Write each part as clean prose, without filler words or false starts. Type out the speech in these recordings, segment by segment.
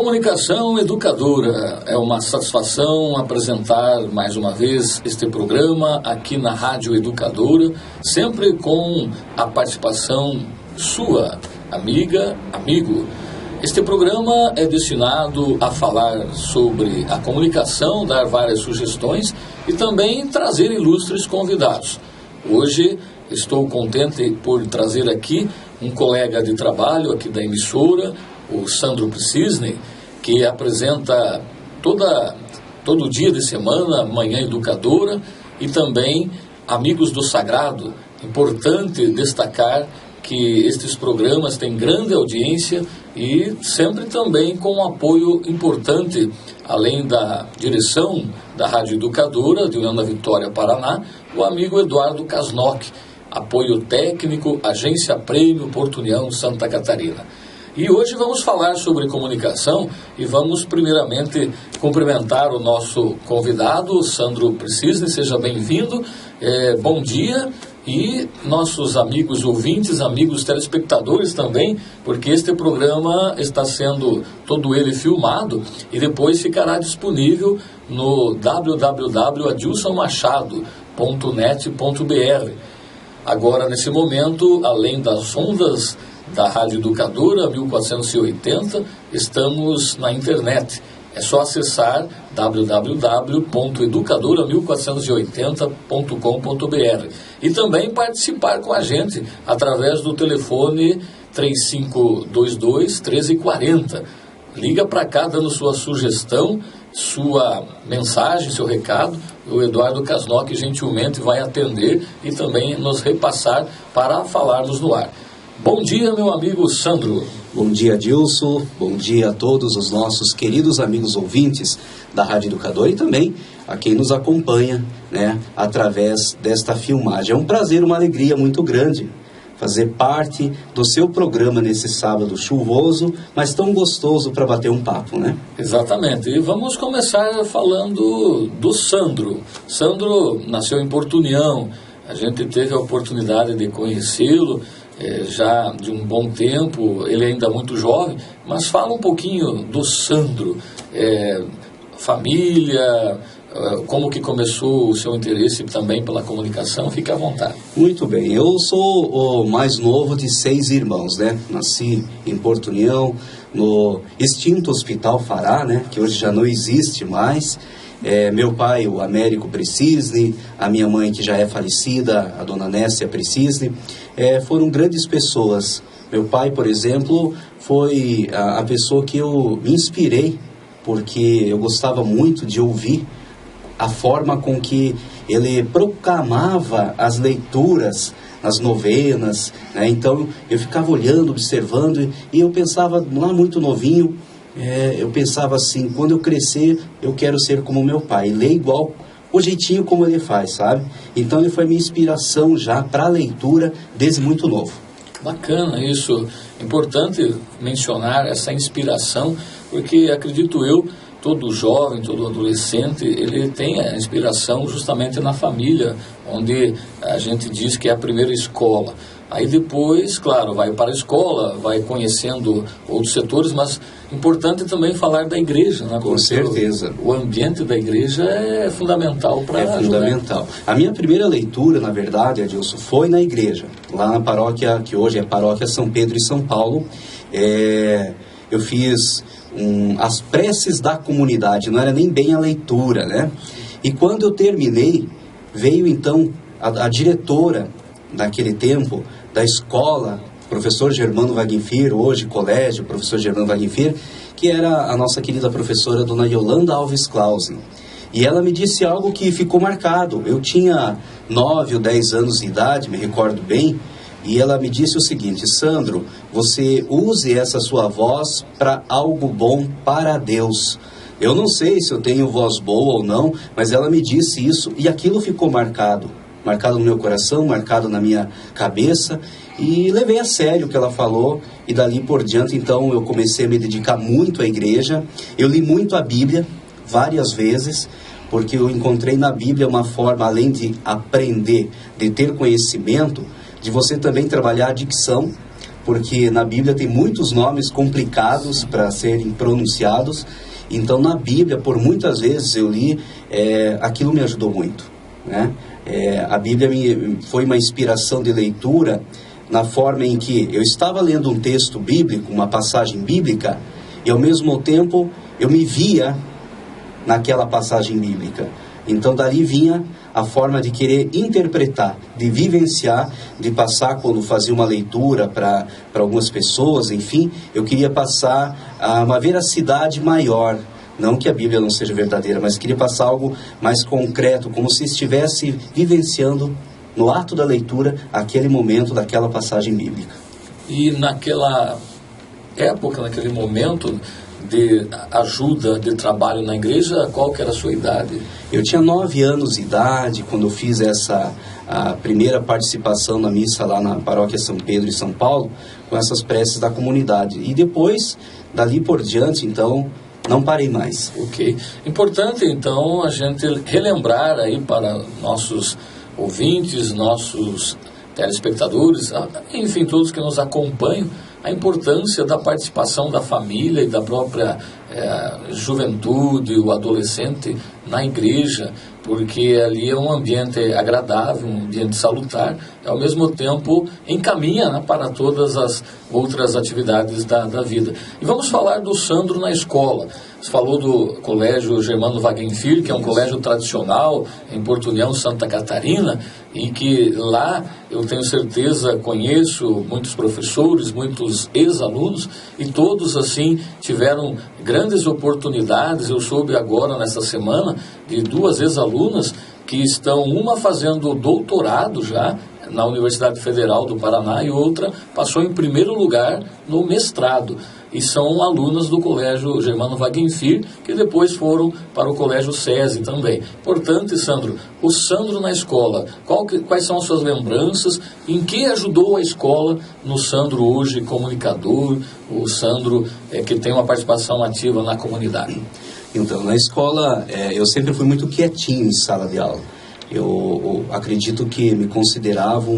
Comunicação Educadora, é uma satisfação apresentar mais uma vez este programa aqui na Rádio Educadora, sempre com a participação sua, amiga, amigo. Este programa é destinado a falar sobre a comunicação, dar várias sugestões e também trazer ilustres convidados. Hoje estou contente por trazer aqui um colega de trabalho aqui da emissora, o Sandro Precisne, que apresenta todo dia de semana Manhã Educadora e também Amigos do Sagrado. Importante destacar que estes programas têm grande audiência e sempre também com um apoio importante, além da direção da Rádio Educadora de União da Vitória, Paraná, o amigo Eduardo Kasnock, apoio técnico, Agência Prêmio Porto União, Santa Catarina. E hoje vamos falar sobre comunicação e vamos primeiramente cumprimentar o nosso convidado, Sandro Precisne, seja bem-vindo, bom dia, e nossos amigos ouvintes, amigos telespectadores também, porque este programa está sendo todo ele filmado e depois ficará disponível no www.adilsonmachado.net.br. Agora, nesse momento, além das ondas da Rádio Educadora 1480, estamos na internet. É só acessar www.educadora1480.com.br e também participar com a gente através do telefone 3522-1340. Liga para cá dando sua sugestão, sua mensagem, seu recado. O Eduardo Kasnock gentilmente vai atender e também nos repassar para falarmos no ar. Bom dia, meu amigo Sandro. Bom dia, Adilson. Bom dia a todos os nossos queridos amigos ouvintes da Rádio Educadora e também a quem nos acompanha, através desta filmagem. É um prazer, uma alegria muito grande fazer parte do seu programa nesse sábado chuvoso, mas tão gostoso para bater um papo, né? Exatamente. E vamos começar falando do Sandro. Sandro nasceu em Porto União. A gente teve a oportunidade de conhecê-lo já de um bom tempo, ele ainda muito jovem, mas fala um pouquinho do Sandro, família, como que começou o seu interesse também pela comunicação, fica à vontade. Muito bem, eu sou o mais novo de 6 irmãos, Nasci em Porto União, no extinto Hospital Fará, que hoje já não existe mais. Meu pai, o Américo Precisne, a minha mãe, que já é falecida, a dona Nécia Precisne, foram grandes pessoas. Meu pai, por exemplo, foi a pessoa que eu me inspirei, porque eu gostava muito de ouvir a forma com que ele proclamava as leituras nas novenas, Então eu ficava olhando, observando, e eu pensava, lá muito novinho, eu pensava assim, quando eu crescer, eu quero ser como meu pai, ler igual o jeitinho como ele faz, sabe? Então ele foi minha inspiração já para a leitura desde muito novo. Bacana isso, importante mencionar essa inspiração, porque acredito eu, todo jovem, todo adolescente, ele tem a inspiração justamente na família, onde a gente diz que é a primeira escola. Aí depois, claro, vai para a escola, vai conhecendo outros setores, mas importante também falar da igreja, né? Com certeza. O ambiente da igreja é fundamental para ajudar. É fundamental. A minha primeira leitura, na verdade, Adilson, foi na igreja, lá na paróquia, que hoje é paróquia São Pedro e São Paulo. Eu fiz as preces da comunidade, não era nem bem a leitura, E quando eu terminei, veio então a diretora daquele tempo, da escola, professor Germano Wagenfir, hoje colégio, professor Germano Wagenfir, que era a nossa querida professora dona Yolanda Alves Clausen. E ela me disse algo que ficou marcado. Eu tinha 9 ou 10 anos de idade, me recordo bem, e ela me disse o seguinte: Sandro, você use essa sua voz para algo bom para Deus. Eu não sei se eu tenho voz boa ou não, mas ela me disse isso e aquilo ficou marcado no meu coração, marcado na minha cabeça, e levei a sério o que ela falou, e dali por diante, então, eu comecei a me dedicar muito à igreja. Eu li muito a Bíblia, várias vezes, porque eu encontrei na Bíblia uma forma, além de aprender, de ter conhecimento, de você também trabalhar a dicção, porque na Bíblia tem muitos nomes complicados para serem pronunciados. Então, na Bíblia, por muitas vezes eu li, aquilo me ajudou muito, né? A Bíblia foi uma inspiração de leitura na forma em que eu estava lendo um texto bíblico, uma passagem bíblica, e ao mesmo tempo eu me via naquela passagem bíblica. Então, dali vinha a forma de querer interpretar, de vivenciar, de passar, quando fazia uma leitura para algumas pessoas, enfim, eu queria passar uma veracidade maior. Não que a Bíblia não seja verdadeira, mas queria passar algo mais concreto, como se estivesse vivenciando, no ato da leitura, aquele momento daquela passagem bíblica. E naquela época, naquele momento de ajuda, de trabalho na igreja, qual que era a sua idade? Eu tinha 9 anos de idade quando eu fiz a primeira participação na missa lá na paróquia São Pedro e São Paulo, com essas preces da comunidade. E depois, dali por diante, então, não parei mais. Ok. Importante, então, a gente relembrar aí para nossos ouvintes, nossos telespectadores, enfim, todos que nos acompanham, a importância da participação da família e da própria juventude, o adolescente na igreja, porque ali é um ambiente agradável, um ambiente salutar, e ao mesmo tempo encaminha, né, para todas as outras atividades da vida. E vamos falar do Sandro na escola. Você falou do Colégio Germano Wagenfir, que é um colégio tradicional em Porto União, Santa Catarina, e que lá, eu tenho certeza, conheço muitos professores, muitos ex-alunos, e todos, assim, tiveram grandes oportunidades. Eu soube agora, nessa semana, de 2 ex-alunas que estão, uma fazendo doutorado já na Universidade Federal do Paraná e outra passou em primeiro lugar no mestrado. E são alunas do Colégio Germano Wagenfir, que depois foram para o Colégio SESI também. Portanto, Sandro, o Sandro na escola, quais são as suas lembranças? Em que ajudou a escola no Sandro hoje comunicador, o Sandro que tem uma participação ativa na comunidade? Então, na escola, eu sempre fui muito quietinho em sala de aula. Eu acredito que me considerava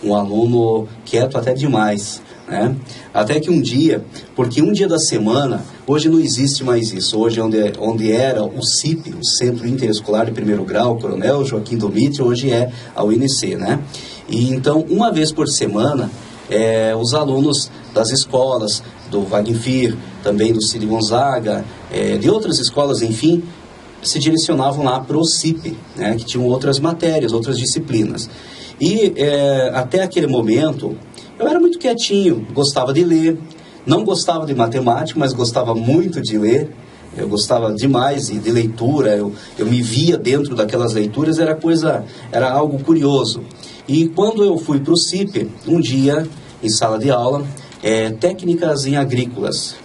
um aluno quieto até demais, né? Até que um dia, porque um dia da semana, hoje não existe mais isso, hoje onde era o CIP, o Centro Interescolar de Primeiro Grau, Coronel Joaquim Domit, hoje é a UNC, né? E então, uma vez por semana, os alunos das escolas, do Wagenfir, também do Cid Gonzaga, de outras escolas, enfim, se direcionavam lá para o CIP, né, que tinham outras matérias, outras disciplinas. E até aquele momento, eu era muito quietinho, gostava de ler, não gostava de matemática, mas gostava muito de ler, eu gostava demais de leitura, eu me via dentro daquelas leituras, era algo curioso. E quando eu fui para o CIP, um dia, em sala de aula, técnicas em agrícolas,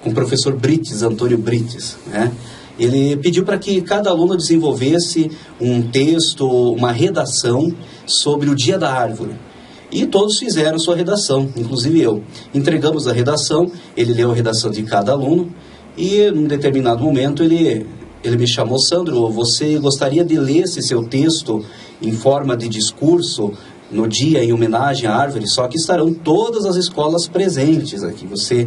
com o professor Brites, Antônio Brites, né? Ele pediu para que cada aluno desenvolvesse um texto, uma redação sobre o Dia da Árvore. E todos fizeram sua redação, inclusive eu. Entregamos a redação, ele leu a redação de cada aluno e, num determinado momento, ele me chamou: Sandro, você gostaria de ler esse seu texto em forma de discurso no dia em homenagem à árvore, só que estarão todas as escolas presentes aqui. Você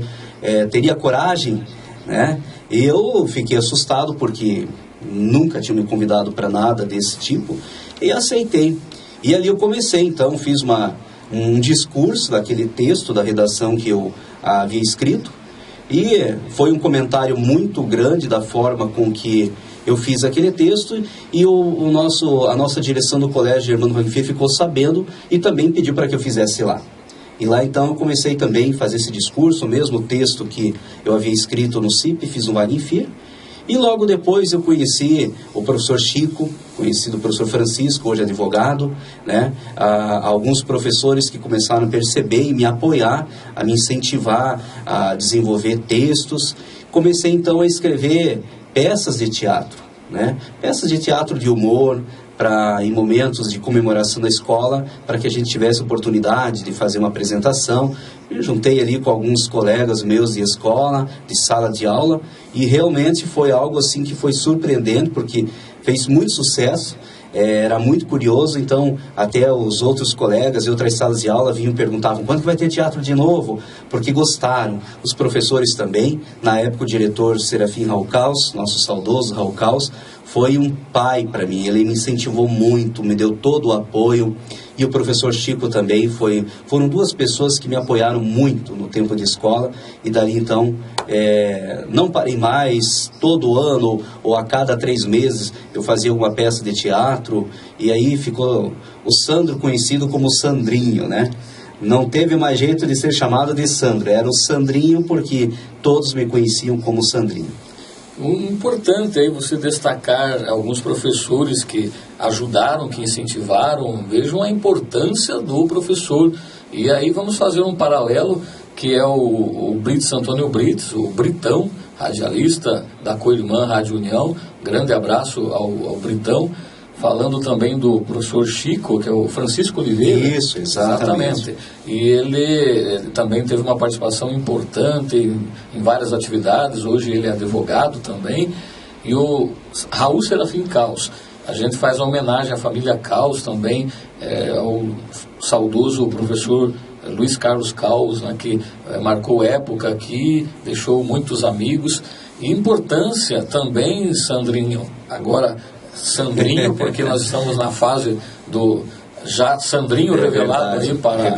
teria coragem, né? Eu fiquei assustado porque nunca tinha me convidado para nada desse tipo e aceitei. E ali eu comecei, então, fiz um discurso daquele texto, da redação que eu havia escrito, e foi um comentário muito grande da forma com que eu fiz aquele texto, e a nossa direção do Colégio Germano Wagenfir ficou sabendo e também pediu para que eu fizesse lá. E lá então eu comecei também a fazer esse discurso, o mesmo texto que eu havia escrito no CIP, fiz no Wagenfir. E logo depois eu conheci o professor Chico, conheci o professor Francisco, hoje advogado, né? Alguns professores que começaram a perceber e me apoiar, a me incentivar a desenvolver textos. Comecei então a escrever peças de teatro, né? Peças de teatro de humor, em momentos de comemoração da escola, para que a gente tivesse oportunidade de fazer uma apresentação. Eu juntei ali com alguns colegas meus de escola, de sala de aula, e realmente foi algo assim que foi surpreendente, porque fez muito sucesso. era muito curioso, então até os outros colegas e outras salas de aula vinham e perguntavam quando que vai ter teatro de novo, porque gostaram. Os professores também, na época o diretor Serafim Raul Caus, nosso saudoso Raul Caus, foi um pai para mim, ele me incentivou muito, me deu todo o apoio, e o professor Chico também, foram duas pessoas que me apoiaram muito no tempo de escola, e dali então não parei mais. Todo ano ou a cada 3 meses eu fazia uma peça de teatro, e aí ficou o Sandro conhecido como Sandrinho, né? Não teve mais jeito de ser chamado de Sandro, era o Sandrinho porque todos me conheciam como Sandrinho. Importante aí você destacar alguns professores que ajudaram, que incentivaram. Vejam a importância do professor. E aí vamos fazer um paralelo, que é o Brits Antônio Brits, o Britão, radialista da Coirmã Rádio União. Grande abraço ao Britão. Falando também do professor Chico, que é o Francisco Oliveira. Isso, exatamente. E ele também teve uma participação importante em várias atividades. Hoje ele é advogado também. E o Raul Serafim Caus. A gente faz uma homenagem à família Caus também, ao saudoso professor Luiz Carlos Caus, né, que marcou época aqui, deixou muitos amigos. E importância também, Sandrinho, agora Sandrinho, porque nós estamos na fase do já Sandrinho revelado aí para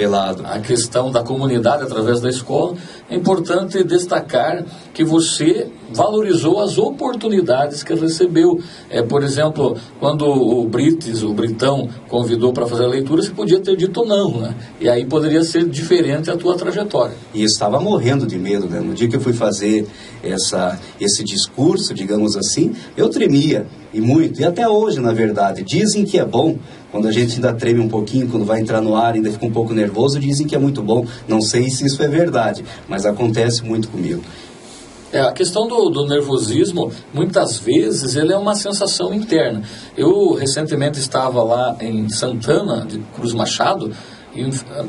a questão da comunidade através da escola. É importante destacar que você valorizou as oportunidades que recebeu. Por exemplo, quando o Britão convidou para fazer a leitura, você podia ter dito não, né? E aí poderia ser diferente a tua trajetória. E estava morrendo de medo, né? No dia que eu fui fazer esse discurso, digamos assim, eu tremia, e muito, e até hoje, na verdade. Dizem que é bom, quando a gente ainda treme um pouquinho, quando vai entrar no ar, ainda fica um pouco nervoso, dizem que é muito bom. Não sei se isso é verdade, mas acontece muito comigo. A questão do nervosismo, muitas vezes, ele é uma sensação interna. Eu recentemente estava lá em Santana, de Cruz Machado,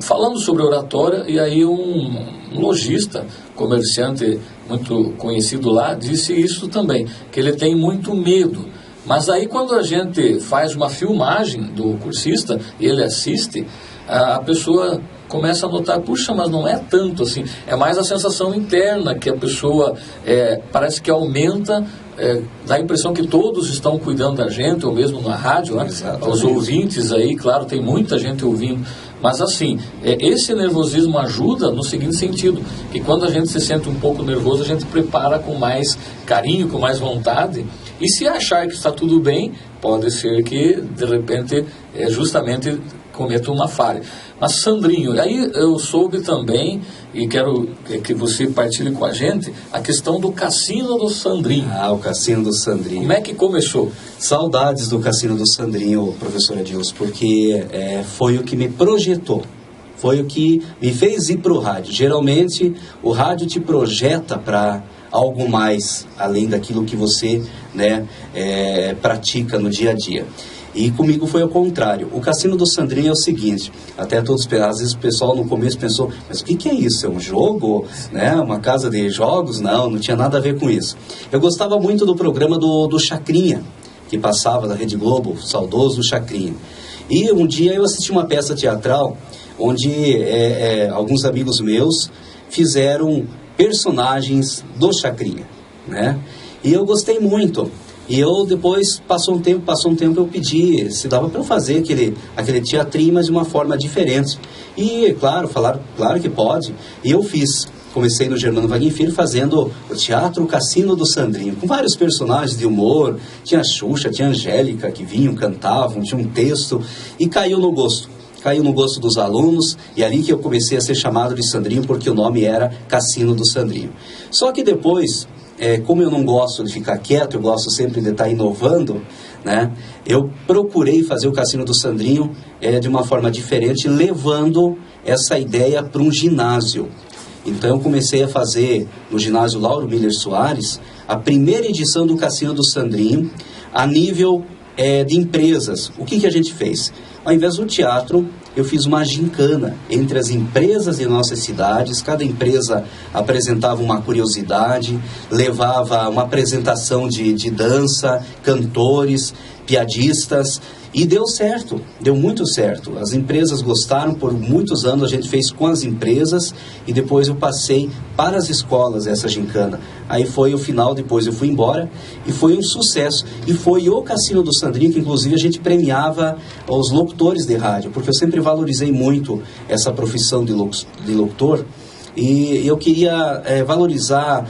falando sobre oratória, e aí um lojista, comerciante muito conhecido lá, disse isso também, que ele tem muito medo. Mas aí quando a gente faz uma filmagem do cursista e ele assiste, a pessoa começa a notar, puxa, mas não é tanto assim, é mais a sensação interna que a pessoa parece que aumenta, dá a impressão que todos estão cuidando da gente, ou mesmo na rádio, né? Os ouvintes aí, claro, tem muita gente ouvindo, mas assim, esse nervosismo ajuda no seguinte sentido, que quando a gente se sente um pouco nervoso, a gente prepara com mais carinho, com mais vontade, e se achar que está tudo bem, pode ser que, de repente, justamente cometa uma falha. Mas, Sandrinho, aí eu soube também, e quero que você partilhe com a gente, a questão do Cassino do Sandrinho. O Cassino do Sandrinho. Como é que começou? Saudades do Cassino do Sandrinho, professor Adilson, porque foi o que me projetou. Foi o que me fez ir para o rádio. Geralmente, o rádio te projeta para algo mais, além daquilo que você pratica no dia a dia. E comigo foi ao contrário. O Cassino do Sandrinho é o seguinte, até todos, às vezes o pessoal no começo pensou, mas o que é isso? É um jogo? Né? Uma casa de jogos? Não tinha nada a ver com isso. Eu gostava muito do programa do Chacrinha, que passava da Rede Globo, o saudoso Chacrinha. E um dia eu assisti uma peça teatral, onde alguns amigos meus fizeram personagens do Chacrinha, né? E eu gostei muito. E eu depois, passou um tempo, eu pedi se dava para eu fazer aquele teatrinho, mas de uma forma diferente. E, falaram, claro que pode. E eu fiz. Comecei no Germano Vaguinho Filho fazendo o Teatro Cassino do Sandrinho, com vários personagens de humor. Tinha a Xuxa, tinha a Angélica, que vinham, cantavam, tinha um texto. E caiu no gosto dos alunos, e ali que eu comecei a ser chamado de Sandrinho, porque o nome era Cassino do Sandrinho. Só que depois, como eu não gosto de ficar quieto, eu gosto sempre de estar inovando, né? Eu procurei fazer o Cassino do Sandrinho de uma forma diferente, levando essa ideia para um ginásio. Então eu comecei a fazer no ginásio Lauro Miller Soares a primeira edição do Cassino do Sandrinho a nível de empresas. O que a gente fez? Ao invés do teatro, eu fiz uma gincana entre as empresas de nossas cidades. Cada empresa apresentava uma curiosidade, levava uma apresentação de dança, cantores, piadistas, e deu certo, deu muito certo. As empresas gostaram, por muitos anos a gente fez com as empresas, e depois eu passei para as escolas essa gincana. Aí foi o final, depois eu fui embora, e foi um sucesso. E foi o Cassino do Sandrinho que inclusive a gente premiava os locutores de rádio, porque eu sempre valorizei muito essa profissão de locutor, e eu queria valorizar,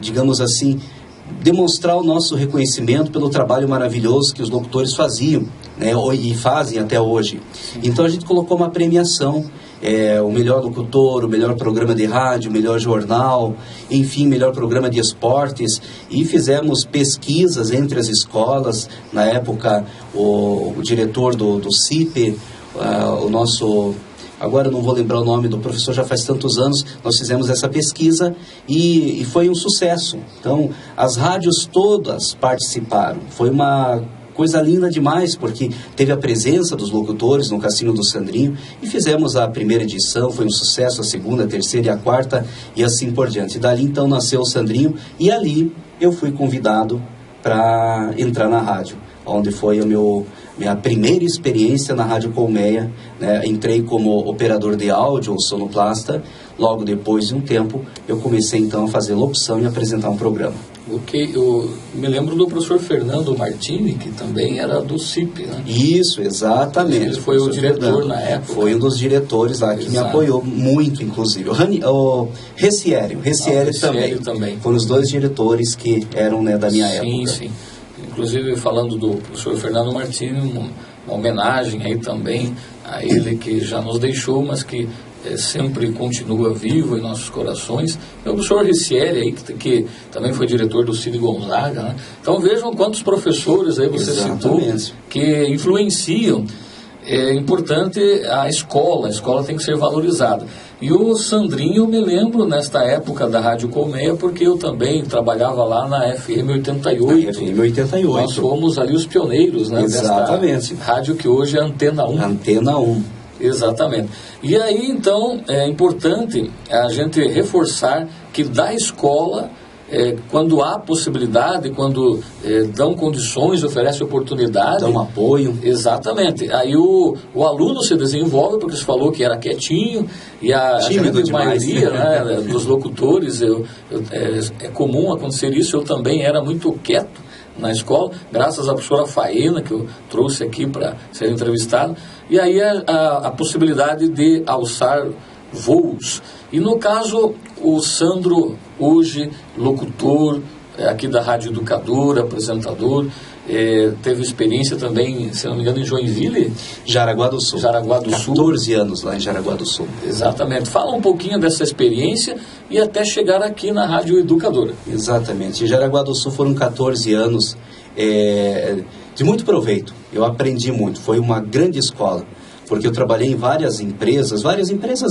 digamos assim, demonstrar o nosso reconhecimento pelo trabalho maravilhoso que os locutores faziam, né, e fazem até hoje. Então a gente colocou uma premiação, o melhor locutor, o melhor programa de rádio, o melhor jornal, enfim, melhor programa de esportes, e fizemos pesquisas entre as escolas. Na época, o diretor do CIP, o nosso... Agora eu não vou lembrar o nome do professor, já faz tantos anos, nós fizemos essa pesquisa e foi um sucesso. Então, as rádios todas participaram. Foi uma coisa linda demais, porque teve a presença dos locutores no Cassino do Sandrinho, e fizemos a primeira edição, foi um sucesso, a segunda, a terceira e a quarta, e assim por diante. E dali então nasceu o Sandrinho, e ali eu fui convidado para entrar na rádio, onde foi minha primeira experiência na Rádio Colmeia, né? Entrei como operador de áudio, ou sonoplasta. Logo depois de um tempo, eu comecei então a fazer locução e apresentar um programa. Ok, eu me lembro do professor Fernando Martini, que também era do CIP, né? Isso, exatamente. Ele foi o diretor Fernando, na época. Foi um dos diretores lá, que me apoiou muito, inclusive. O Reciério também. Foram os dois diretores que eram, né, da minha época. Sim. Inclusive, falando do professor Fernando Martini, uma homenagem aí também a ele, que já nos deixou, mas que sempre continua vivo em nossos corações. E o professor Ricieri, aí, que também foi diretor do Cid Gonzaga, né? Então vejam quantos professores aí você citou que influenciam. É importante a escola tem que ser valorizada. E o Sandrinho, eu me lembro nesta época da Rádio Colmeia, porque eu também trabalhava lá na FM 88. FM 88. Nós fomos ali os pioneiros, né? Exatamente. Desta rádio que hoje é Antena 1. Antena 1. Exatamente. E aí, então, é importante a gente reforçar que da escola, quando há possibilidade, quando dão condições, oferecem oportunidade... Dão apoio. Exatamente. Aí o aluno se desenvolve, porque você falou que era quietinho, e a grande maioria, né, dos locutores, é comum acontecer isso. Eu também era muito quieto na escola, graças à professora Faena, que eu trouxe aqui para ser entrevistado, e aí a possibilidade de alçar voos. E no caso, o Sandro, hoje locutor aqui da Rádio Educadora, apresentador, teve experiência também, se não me engano, em Joinville? Jaraguá do Sul. Jaraguá do Sul. 14 anos lá em Jaraguá do Sul. Exatamente. Fala um pouquinho dessa experiência e até chegar aqui na Rádio Educadora. Exatamente. Em Jaraguá do Sul foram 14 anos de muito proveito. Eu aprendi muito. Foi uma grande escola, porque eu trabalhei em várias empresas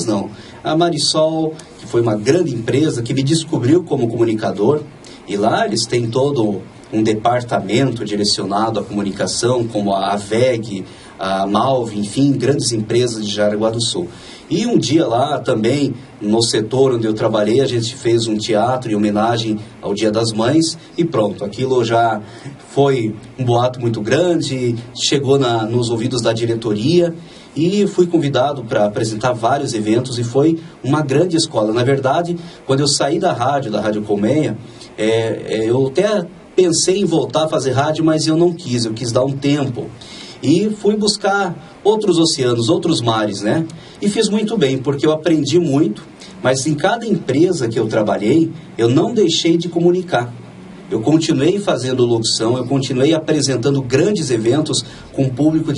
não. A Marisol, que foi uma grande empresa que me descobriu como comunicador, e lá eles têm todo um departamento direcionado à comunicação, como a VEG, a Malve, enfim, grandes empresas de Jaraguá do Sul. E um dia lá também, no setor onde eu trabalhei, a gente fez um teatro em homenagem ao Dia das Mães, e pronto, aquilo já foi um boato muito grande, chegou nos ouvidos da diretoria, e fui convidado para apresentar vários eventos, e foi uma grande escola. Na verdade, quando eu saí da Rádio Colmeia, eu até pensei em voltar a fazer rádio, mas eu não quis, eu quis dar um tempo. E fui buscar outros oceanos, outros mares, né? E fiz muito bem, porque eu aprendi muito, mas em cada empresa que eu trabalhei, eu não deixei de comunicar. Eu continuei fazendo locução, eu continuei apresentando grandes eventos com o público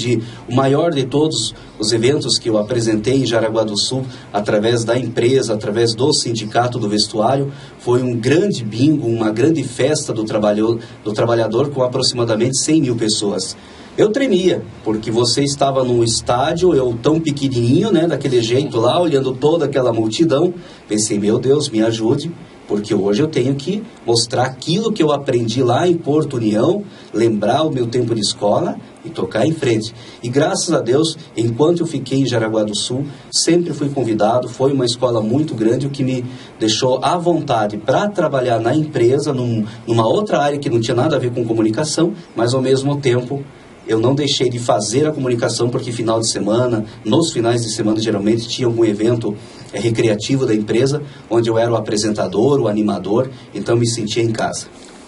o maior de todos os eventos que eu apresentei em Jaraguá do Sul, através da empresa, através do Sindicato do Vestuário. Foi um grande bingo, uma grande festa do trabalhador com aproximadamente 100 mil pessoas. Eu tremia, porque você estava num estádio, eu tão pequenininho, né, daquele jeito lá, olhando toda aquela multidão. Pensei, meu Deus, me ajude. porque hoje eu tenho que mostrar aquilo que eu aprendi lá em Porto União, lembrar o meu tempo de escola e tocar em frente. E graças a Deus, enquanto eu fiquei em Jaraguá do Sul, sempre fui convidado, foi uma escola muito grande, o que me deixou à vontade para trabalhar na empresa, numa outra área que não tinha nada a ver com comunicação, mas ao mesmo tempo eu não deixei de fazer a comunicação, porque final de semana, nos finais de semana geralmente tinha algum evento recreativo da empresa, onde eu era o apresentador, o animador, então me sentia em casa.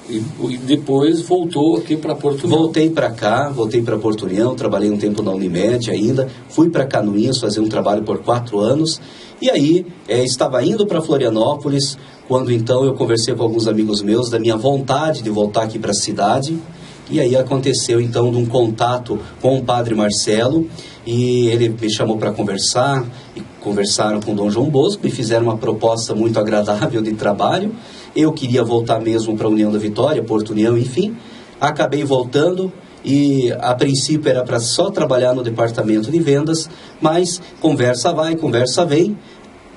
E depois voltou aqui para Porto União? Voltei para cá, voltei para Porto União, trabalhei um tempo na Unimed ainda, fui para Canoinhas fazer um trabalho por 4 anos, e aí estava indo para Florianópolis, quando então eu conversei com alguns amigos meus da minha vontade de voltar aqui para a cidade. E aí aconteceu então de um contato com o Padre Marcelo, e ele me chamou para conversar, e conversaram com o Dom João Bosco, e fizeram uma proposta muito agradável de trabalho. Eu queria voltar mesmo para a União da Vitória, Porto União, enfim. Acabei voltando, e a princípio era para só trabalhar no departamento de vendas, mas conversa vai, conversa vem.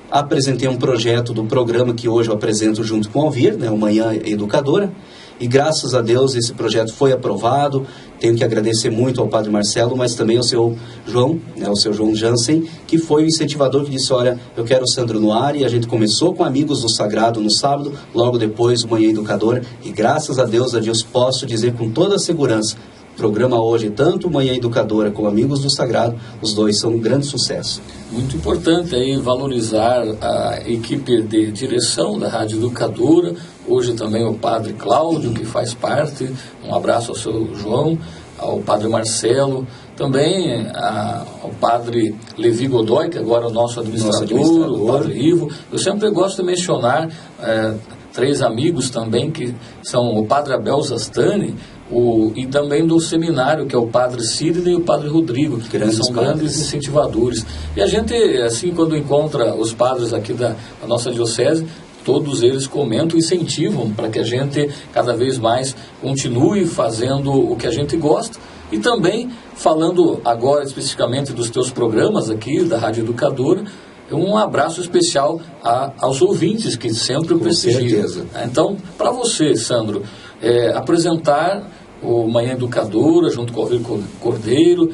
Apresentei um projeto do programa que hoje eu apresento junto com o Alvir, né, o Manhã Educadora. E graças a Deus esse projeto foi aprovado. Tenho que agradecer muito ao Padre Marcelo, mas também ao seu João, né, ao seu João Jansen, que foi o incentivador que disse, olha, eu quero o Sandro no ar, e a gente começou com Amigos do Sagrado no sábado, logo depois o Manhã Educadora, e graças a Deus posso dizer com toda a segurança, o programa hoje, tanto Manhã Educadora como Amigos do Sagrado, os dois são um grande sucesso. Muito importante aí valorizar a equipe de direção da Rádio Educadora, hoje também o Padre Cláudio, que faz parte, um abraço ao seu João, ao Padre Marcelo, também ao Padre Levi Godoy, que agora é o nosso administrador, o Padre Ivo. Eu sempre gosto de mencionar 3 amigos também, que são o Padre Abel Zastani, e também do seminário, que é o Padre Sidney e o Padre Rodrigo, que são grandes incentivadores. E a gente, assim, quando encontra os padres aqui da nossa diocese, todos eles comentam, incentivam para que a gente cada vez mais continue fazendo o que a gente gosta. E também, falando agora especificamente dos teus programas aqui da Rádio Educadora, um abraço especial aos ouvintes que sempre prestigiam. Então, para você, Sandro, apresentar o Manhã Educadora junto com o Alvir Cordeiro,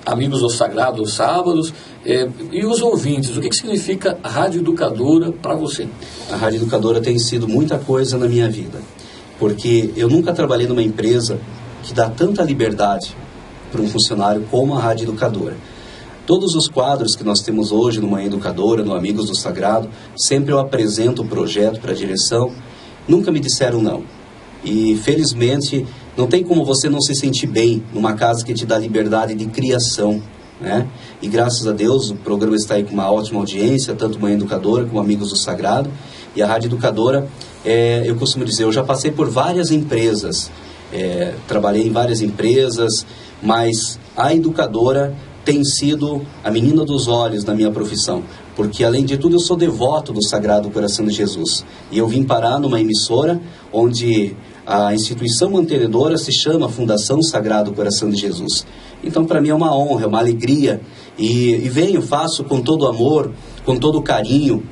Amigos do Sagrado aos sábados, e os ouvintes, o que significa a Rádio Educadora para você? A Rádio Educadora tem sido muita coisa na minha vida, porque eu nunca trabalhei numa empresa que dá tanta liberdade para um funcionário como a Rádio Educadora. Todos os quadros que nós temos hoje no Manhã Educadora, no Amigos do Sagrado, sempre eu apresento o projeto para a direção, nunca me disseram não. E felizmente não tem como você não se sentir bem numa casa que te dá liberdade de criação, né? E graças a Deus o programa está aí com uma ótima audiência, tanto Manhã Educadora como Amigos do Sagrado. E a Rádio Educadora, eu costumo dizer, eu já passei por várias empresas, trabalhei em várias empresas, mas a Educadora tem sido a menina dos olhos da minha profissão, porque além de tudo eu sou devoto do Sagrado Coração de Jesus, e eu vim parar numa emissora onde a instituição mantenedora se chama Fundação Sagrado Coração de Jesus. Então para mim é uma honra, é uma alegria, e faço com todo amor, com todo carinho,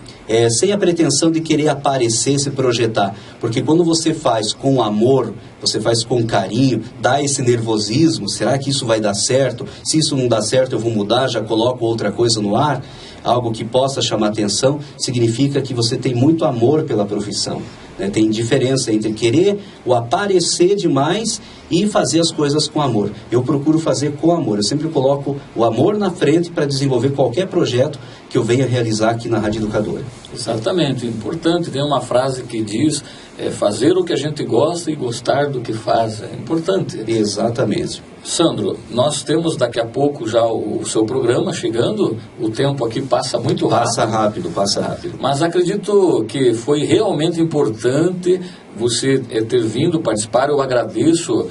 sem a pretensão de querer aparecer, se projetar, porque quando você faz com amor, você faz com carinho, dá esse nervosismo, será que isso vai dar certo? Se isso não dá certo eu vou mudar, já coloco outra coisa no ar, algo que possa chamar atenção, significa que você tem muito amor pela profissão, né? Tem diferença entre querer o aparecer demais e fazer as coisas com amor. Eu procuro fazer com amor, eu sempre coloco o amor na frente para desenvolver qualquer projeto que eu venha realizar aqui na Rádio Educadora. Exatamente, importante, tem uma frase que diz, fazer o que a gente gosta e gostar do que faz, é importante. Exatamente. Sandro, nós temos daqui a pouco já o seu programa chegando, o tempo aqui passa muito rápido. Passa rápido. Mas acredito que foi realmente importante você ter vindo participar, eu agradeço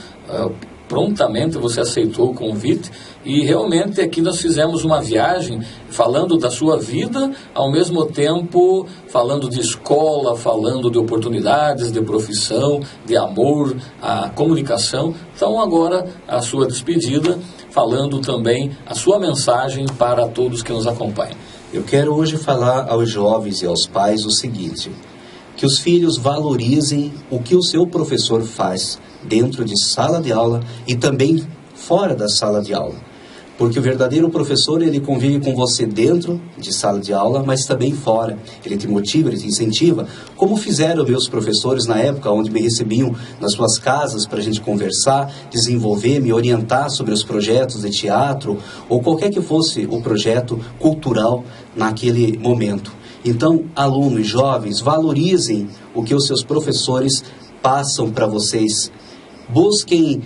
prontamente, você aceitou o convite, e realmente aqui nós fizemos uma viagem falando da sua vida, ao mesmo tempo falando de escola, falando de oportunidades, de profissão, de amor, a comunicação. Então agora a sua despedida, falando também a sua mensagem para todos que nos acompanham. Eu quero hoje falar aos jovens e aos pais o seguinte: que os filhos valorizem o que o seu professor faz dentro de sala de aula e também fora da sala de aula. Porque o verdadeiro professor, ele convive com você dentro de sala de aula, mas também fora. Ele te motiva, ele te incentiva, como fizeram meus professores na época, onde me recebiam nas suas casas para a gente conversar, desenvolver, me orientar sobre os projetos de teatro, ou qualquer que fosse o projeto cultural naquele momento. Então, alunos, jovens, valorizem o que os seus professores passam para vocês. Busquem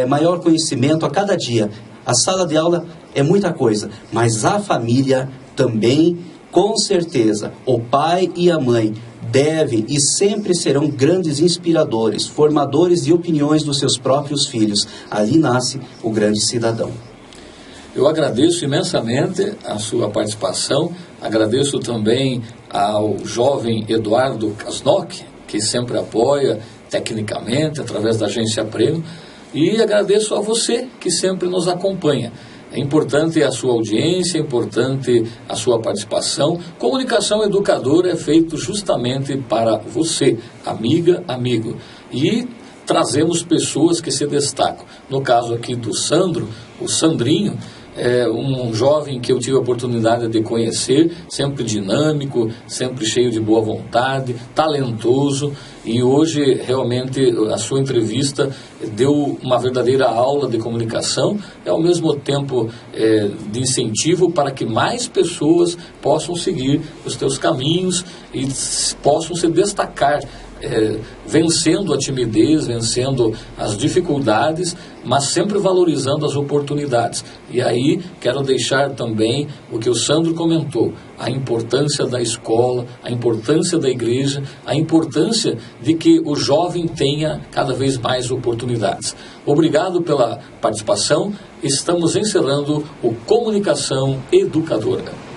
maior conhecimento a cada dia. A sala de aula é muita coisa, mas a família também, com certeza, o pai e a mãe devem e sempre serão grandes inspiradores, formadores de opiniões dos seus próprios filhos. Ali nasce o grande cidadão. Eu agradeço imensamente a sua participação, agradeço também ao jovem Eduardo Kasnock, que sempre apoia tecnicamente, através da Agência Prêmio, e agradeço a você que sempre nos acompanha. É importante a sua audiência, é importante a sua participação. Comunicação educadora é feito justamente para você, amiga, amigo. E trazemos pessoas que se destacam. No caso aqui do Sandro, o Sandrinho, é um jovem que eu tive a oportunidade de conhecer, sempre dinâmico, sempre cheio de boa vontade, talentoso, e hoje realmente a sua entrevista deu uma verdadeira aula de comunicação e ao mesmo tempo de incentivo para que mais pessoas possam seguir os teus caminhos e possam se destacar, vencendo a timidez, vencendo as dificuldades, mas sempre valorizando as oportunidades. E aí quero deixar também o que o Sandro comentou, a importância da escola, a importância da igreja, a importância de que o jovem tenha cada vez mais oportunidades. Obrigado pela participação. Estamos encerrando o Comunicação Educadora.